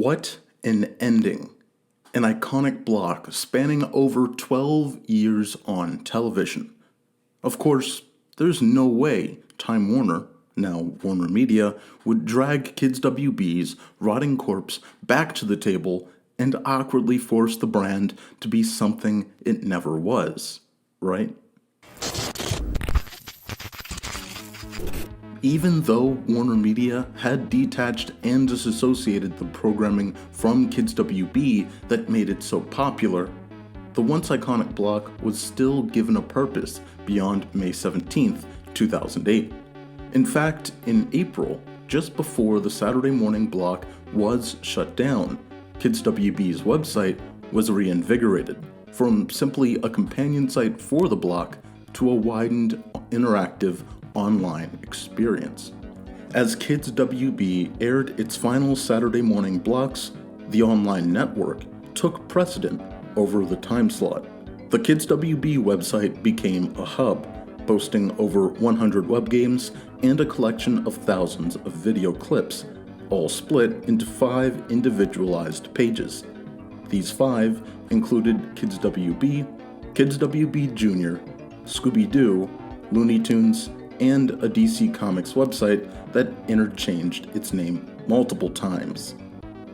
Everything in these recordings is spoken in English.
What an ending. An iconic block spanning over 12 years on television. Of course, there's no way Time Warner, now Warner Media, would drag Kids WB's rotting corpse back to the table and awkwardly force the brand to be something it never was, right? Even though Warner Media had detached and disassociated the programming from Kids WB that made it so popular, the once iconic block was still given a purpose beyond May 17th, 2008. In fact, in April, just before the Saturday morning block was shut down, Kids WB's website was reinvigorated from simply a companion site for the block to a widened, interactive online experience. As Kids WB aired its final Saturday morning blocks, the online network took precedent over the time slot. The Kids WB website became a hub, boasting over 100 web games and a collection of thousands of video clips, all split into 5 individualized pages. These 5 included Kids WB, Kids WB Jr., Scooby-Doo, Looney Tunes, and a DC Comics website that interchanged its name multiple times.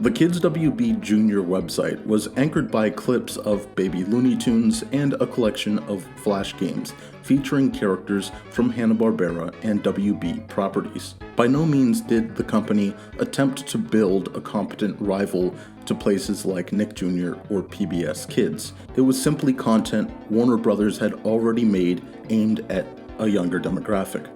The Kids WB Jr. website was anchored by clips of Baby Looney Tunes and a collection of Flash games featuring characters from Hanna-Barbera and WB properties. By no means did the company attempt to build a competent rival to places like Nick Jr. or PBS Kids. It was simply content Warner Brothers had already made aimed at a younger demographic.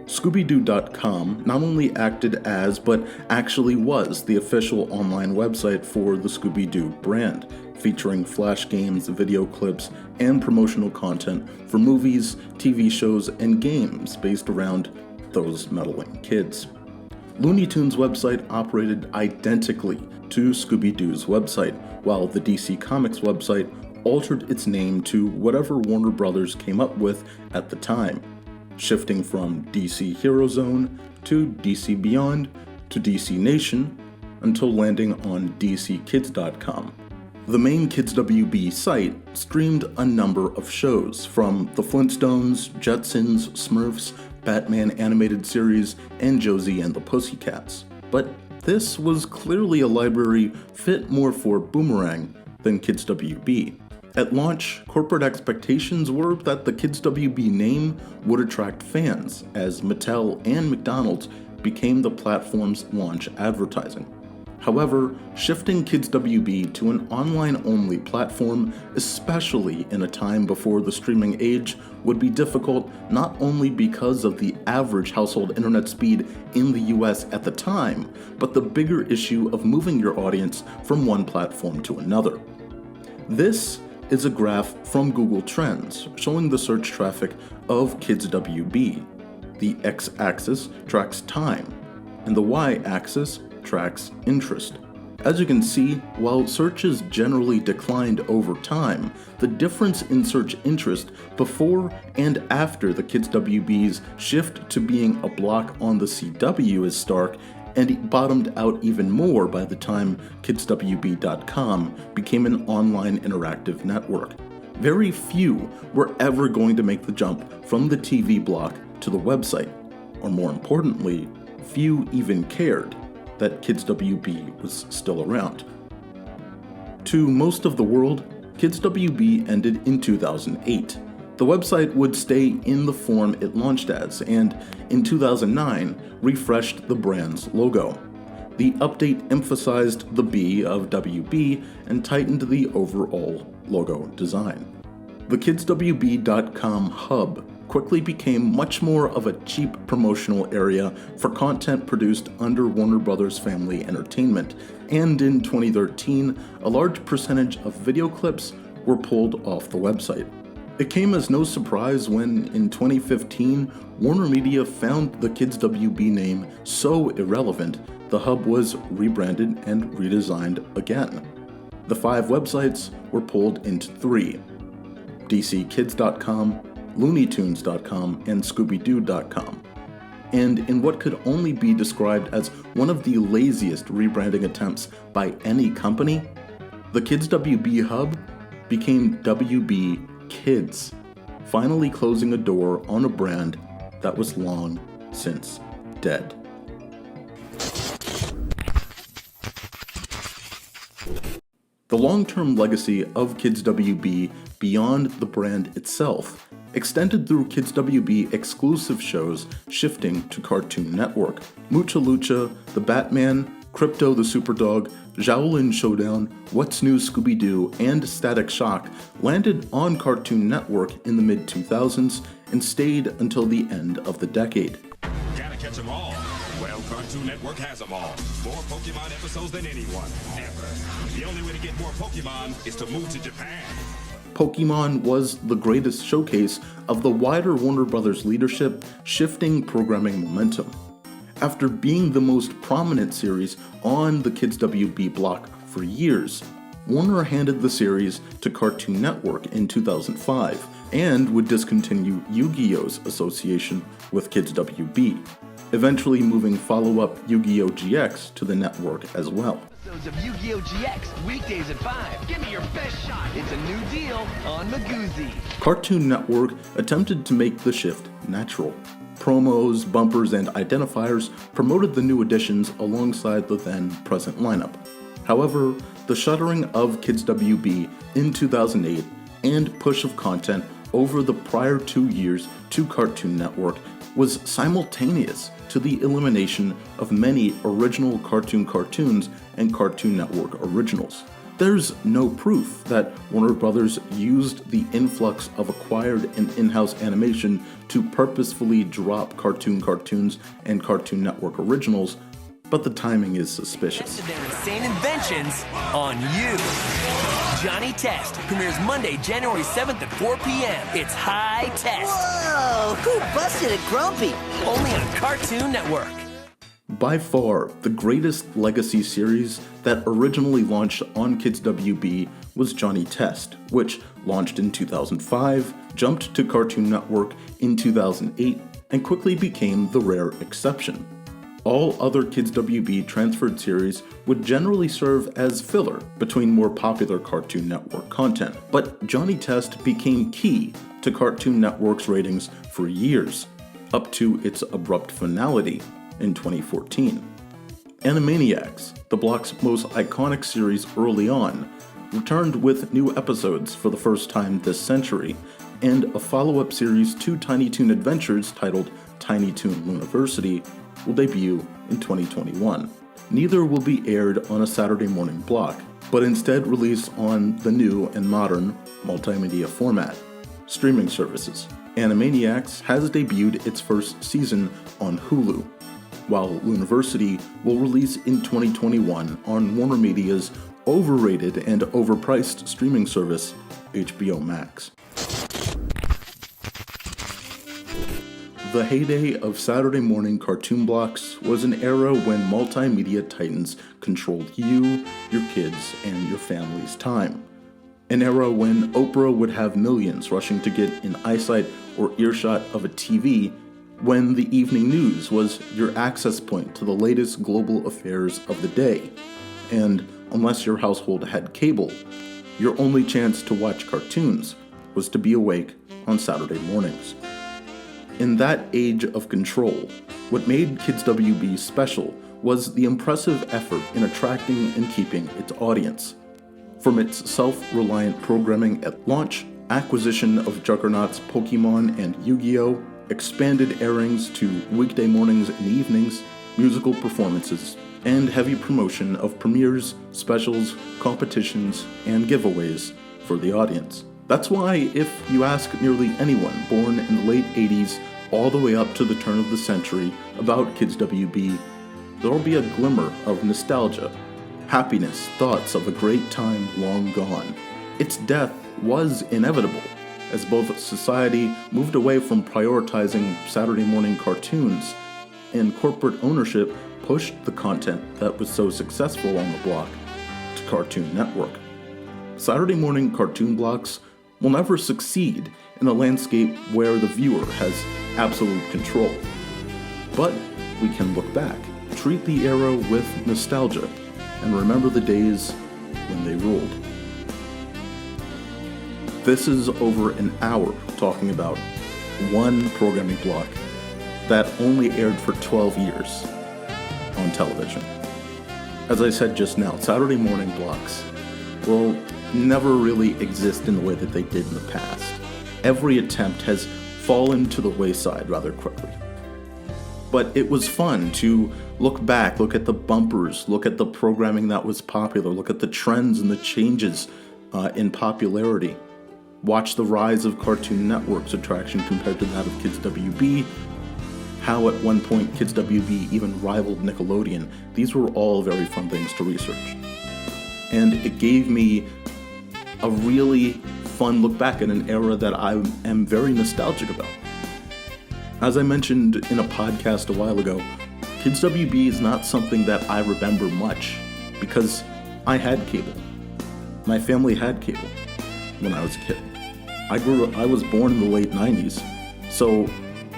Scooby-Doo.com not only acted as, but actually was the official online website for the Scooby-Doo brand, featuring Flash games, video clips, and promotional content for movies, TV shows, and games based around those meddling kids. Looney Tunes' website operated identically to Scooby-Doo's website, while the DC Comics website altered its name to whatever Warner Brothers came up with at the time, shifting from DC Hero Zone to DC Beyond to DC Nation until landing on DCKids.com. The main Kids WB site streamed a number of shows from The Flintstones, Jetsons, Smurfs, Batman animated series, and Josie and the Pussycats. But this was clearly a library fit more for Boomerang than Kids WB. At launch, corporate expectations were that the Kids WB name would attract fans, as Mattel and McDonald's became the platform's launch advertising. However, shifting Kids WB to an online-only platform, especially in a time before the streaming age, would be difficult not only because of the average household internet speed in the US at the time, but the bigger issue of moving your audience from one platform to another. This is a graph from Google Trends showing the search traffic of Kids WB. The x-axis tracks time, and the y-axis tracks interest. As you can see, while searches generally declined over time, the difference in search interest before and after the Kids WB's shift to being a block on the CW is stark, and it bottomed out even more by the time KidsWB.com became an online interactive network. Very few were ever going to make the jump from the TV block to the website, or more importantly, few even cared that Kids WB was still around. To most of the world, Kids WB ended in 2008. The website would stay in the form it launched as, and in 2009, refreshed the brand's logo. The update emphasized the B of WB and tightened the overall logo design. The KidsWB.com hub quickly became much more of a cheap promotional area for content produced under Warner Brothers Family Entertainment, and in 2013, a large percentage of video clips were pulled off the website. It came as no surprise when, in 2015, Warner Media found the Kids WB name so irrelevant, the hub was rebranded and redesigned again. The 5 websites were pulled into 3: DCKids.com, LooneyTunes.com, and Scooby-Doo.com. and in what could only be described as one of the laziest rebranding attempts by any company, the Kids WB hub became WB Kids, finally closing a door on a brand that was long since dead. The long-term legacy of Kids WB beyond the brand itself extended through Kids WB exclusive shows shifting to Cartoon Network. Mucha Lucha, The Batman, Crypto the Superdog, Shaolin Showdown, What's New Scooby-Doo, and Static Shock landed on Cartoon Network in the mid-2000s and stayed until the end of the decade. Gotta catch them all. Well, Cartoon Network has them all. More Pokemon episodes than anyone, ever. The only way to get more Pokemon is to move to Japan. Pokemon was the greatest showcase of the wider Warner Bros. Leadership shifting programming momentum. After being the most prominent series on the Kids WB block for years, Warner handed the series to Cartoon Network in 2005 and would discontinue Yu-Gi-Oh's association with Kids WB, eventually moving follow-up Yu-Gi-Oh! GX to the network as well. Episodes of Yu-Gi-Oh! GX, weekdays at 5. Give me your best shot. It's a new deal on Magoozy. Cartoon Network attempted to make the shift natural. Promos, bumpers, and identifiers promoted the new additions alongside the then-present lineup. However, the shuttering of Kids WB in 2008 and push of content over the prior 2 years to Cartoon Network was simultaneous to the elimination of many original cartoons and Cartoon Network originals. There's no proof that Warner Bros. Used the influx of acquired and in-house animation to purposefully drop cartoons and Cartoon Network originals, but the timing is suspicious. Tested their insane inventions on you. Johnny Test premieres Monday, January 7th at 4 p.m. It's high test. Whoa! Who busted it, Grumpy? Only on Cartoon Network. By far, the greatest legacy series that originally launched on Kids WB was Johnny Test, which launched in 2005, jumped to Cartoon Network in 2008, and quickly became the rare exception. All other Kids WB transferred series would generally serve as filler between more popular Cartoon Network content, but Johnny Test became key to Cartoon Network's ratings for years, up to its abrupt finality in 2014. Animaniacs, the block's most iconic series early on, returned with new episodes for the first time this century, and a follow-up series to Tiny Toon Adventures titled Tiny Toon University will debut in 2021. Neither will be aired on a Saturday morning block, but instead released on the new and modern multimedia format. Streaming services. Animaniacs has debuted its first season on Hulu, while University will release in 2021 on Warner Media's overrated and overpriced streaming service, HBO Max. The heyday of Saturday morning cartoon blocks was an era when multimedia titans controlled you, your kids, and your family's time. An era when Oprah would have millions rushing to get in eyesight or earshot of a TV, when the evening news was your access point to the latest global affairs of the day, and unless your household had cable, your only chance to watch cartoons was to be awake on Saturday mornings. In that age of control, what made Kids WB special was the impressive effort in attracting and keeping its audience. From its self-reliant programming at launch, acquisition of juggernauts Pokemon and Yu-Gi-Oh!, expanded airings to weekday mornings and evenings, musical performances, and heavy promotion of premieres, specials, competitions, and giveaways for the audience. That's why if you ask nearly anyone born in the late 80s all the way up to the turn of the century about Kids WB, there'll be a glimmer of nostalgia, happiness, thoughts of a great time long gone. Its death was inevitable, as both society moved away from prioritizing Saturday morning cartoons, and corporate ownership pushed the content that was so successful on the block to Cartoon Network. Saturday morning cartoon blocks will never succeed in a landscape where the viewer has absolute control. But we can look back, treat the era with nostalgia, and remember the days when they ruled. This is over an hour talking about one programming block that only aired for 12 years on television. As I said just now, Saturday morning blocks will never really exist in the way that they did in the past. Every attempt has fallen to the wayside rather quickly. But it was fun to look back, look at the bumpers, look at the programming that was popular, look at the trends and the changes in popularity. Watch the rise of Cartoon Network's attraction compared to that of Kids WB, how at one point Kids WB even rivaled Nickelodeon. These were all very fun things to research. And it gave me a really fun look back at an era that I am very nostalgic about. As I mentioned in a podcast a while ago, Kids WB is not something that I remember much because I had cable. My family had cable when I was a kid. I was born in the late 90s, so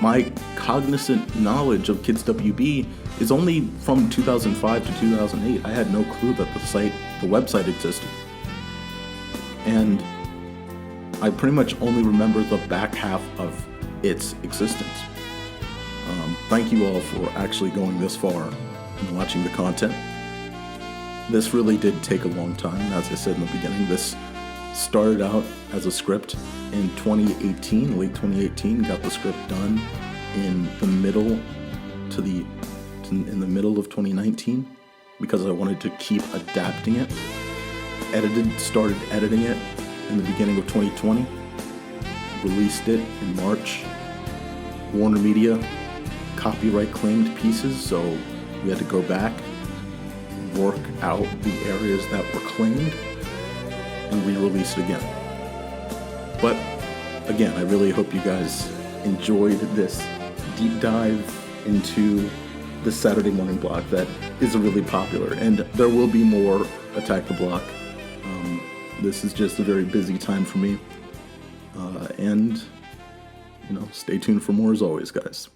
my cognizant knowledge of Kids WB is only from 2005 to 2008. I had no clue that the website existed. And I pretty much only remember the back half of its existence. Thank you all for actually going this far and watching the content. This really did take a long time, as I said in the beginning. This started out as a script in 2018, late 2018, got the script done in the middle of 2019 because I wanted to keep adapting it. Started editing it in the beginning of 2020, released it in March. Warner Media copyright claimed pieces, so we had to go back, work out the areas that were claimed, and re-release it again. But again, I really hope you guys enjoyed this deep dive into the Saturday morning block that is really popular, and there will be more Attack the Block. This is just a very busy time for me, and stay tuned for more as always, guys.